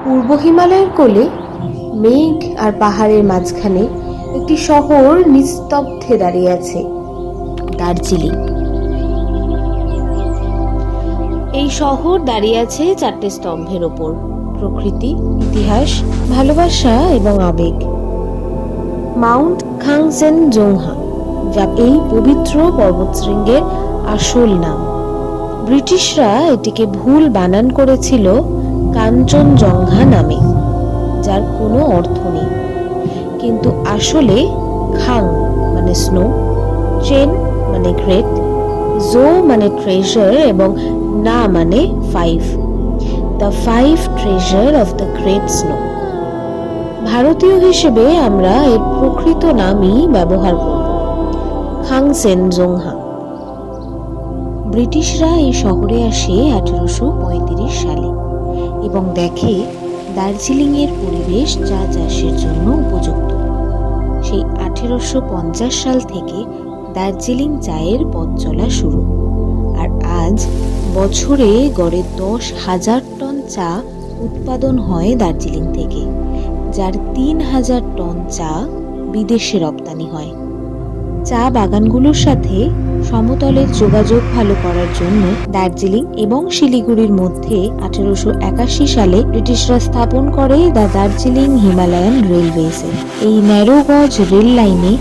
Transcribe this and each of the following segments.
পূর্ব হিমালয়ের কোলে মেঘ আর পাহাড়ের মাঝখানে একটি শহর নিস্তব্ধে দাঁড়িয়ে আছে, দার্জিলিং। এই শহর দাঁড়িয়ে আছে চারটে স্তম্ভের ওপর: প্রকৃতি, ইতিহাস, ভালোবাসা এবং আবেগ। মাউন্ট খাংসেনজোংহা, যা এই পবিত্র পর্বতশৃঙ্গের আসল নাম। ব্রিটিশরা এটিকে ভুল বানান করেছিল কাঞ্চনজঙ্ঘা নামে, যার কোনো অর্থ নেই। কিন্তু আসলে খাং মানে স্নো, চেন মানে গ্রেট, জো মানে ট্রেজার এবং না মানে 5, the 5 treasure of the great snow. ভারতীয় হিসেবে আমরা এর প্রকৃত নামই ব্যবহার করব, খাংসেনজোংহা। ব্রিটিশরা এই শহরে আসে 1835 সালে এবং দেখে দার্জিলিংয়ের পরিবেশ চা চাষের জন্য উপযুক্ত। সেই 1850 সাল থেকে দার্জিলিং চায়ের পথ চলা শুরু। আর আজ বছরে গড়ে 10,000 টন চা উৎপাদন হয় দার্জিলিং থেকে, যার 3,000 টন চা বিদেশে রপ্তানি হয়। চা বাগানগুলোর সাথে সমতলের যোগাযোগ ভালো করার জন্য দার্জিলিং এবং শিলিগুড়ির মধ্যে 1881 সালে ব্রিটিশরা স্থাপন করে দ্য দার্জিলিং হিমালয়ান রেলওয়েজ। এই ন্যারো গজ রেল লাইনে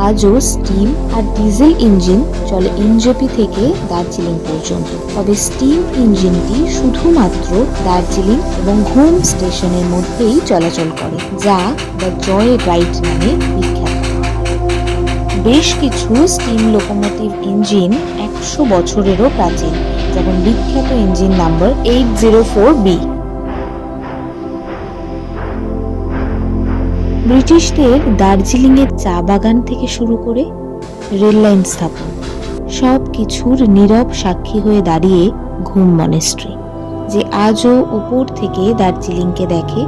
আজও স্টিম আর ডিজেল ইঞ্জিন চলে এনজেপি থেকে দার্জিলিং পর্যন্ত। তবে স্টিম ইঞ্জিনটি শুধুমাত্র দার্জিলিং এবং ঘুম স্টেশনের মধ্যেই চলাচল করে, যা দ্য জয় রাইড নামে বিখ্যাত। বেশ কিছু স্টিম লোকোমোটিভ ইঞ্জিন 100 বছরেরও প্রাচীন, যেমন বিখ্যাত ইঞ্জিন নাম্বার 804B। ব্রিটিশদের দার্জিলিংয়ের চা বাগান থেকে শুরু করে রেল লাইন স্থাপন, সব কিছুর নীরব সাক্ষী হয়ে দাঁড়িয়ে ঘুম মনেস্ট্রি, যে আজও উপর থেকে দার্জিলিংকে দেখে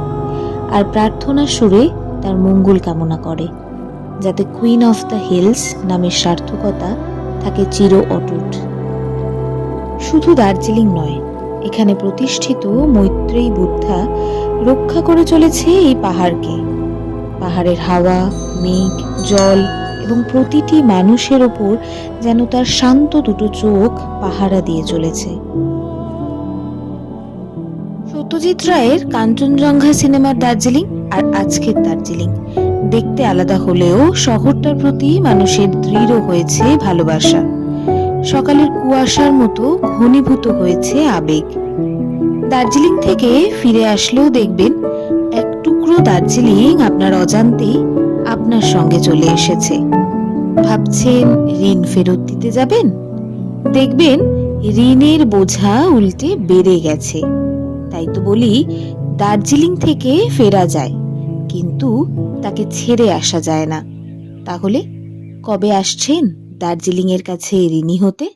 আর প্রার্থনার সুরে তার মঙ্গল কামনা করে, যাতে কুইন অফ দ্য হিলস নামের সার্থকতা থাকে চির অটুট। শুধু দার্জিলিং নয়, এখানে প্রতিষ্ঠিত মৈত্রেয়ী বুদ্ধা রক্ষা করে চলেছে এই পাহাড়কে। পাহাড়ের হাওয়া, মেঘ, জল এবং প্রতিটি মানুষের ওপর যেন তার শান্ত দুটো চোখ পাহারা দিয়ে চলেছে। সত্যজিৎ রায়ের কাঞ্চনজঙ্ঘা সিনেমার দার্জিলিং আর আজকের দার্জিলিং দেখতে আলাদা হলেও শহরটার প্রতি মানুষের দৃঢ় হয়েছে ভালোবাসা। সকালের কুয়াশার মতো ঘনীভূত হয়েছে আবেগ। দার্জিলিং থেকে ফিরে আসলেও দেখবেন এক টুকরো দার্জিলিং আপনার অজান্তেই আপনার সঙ্গে চলে এসেছে। ভাবছেন ঋণ ফেরত দিতে যাবেন, দেখবেন ঋণের বোঝা উল্টে বেড়ে গেছে। তাই তো বলি, দার্জিলিং থেকে ফেরা যায়, কিন্তু তাকে ছেড়ে আসা যায় না। তাহলে কবে আসছেন দার্জিলিং এর কাছে ঋণী হতে?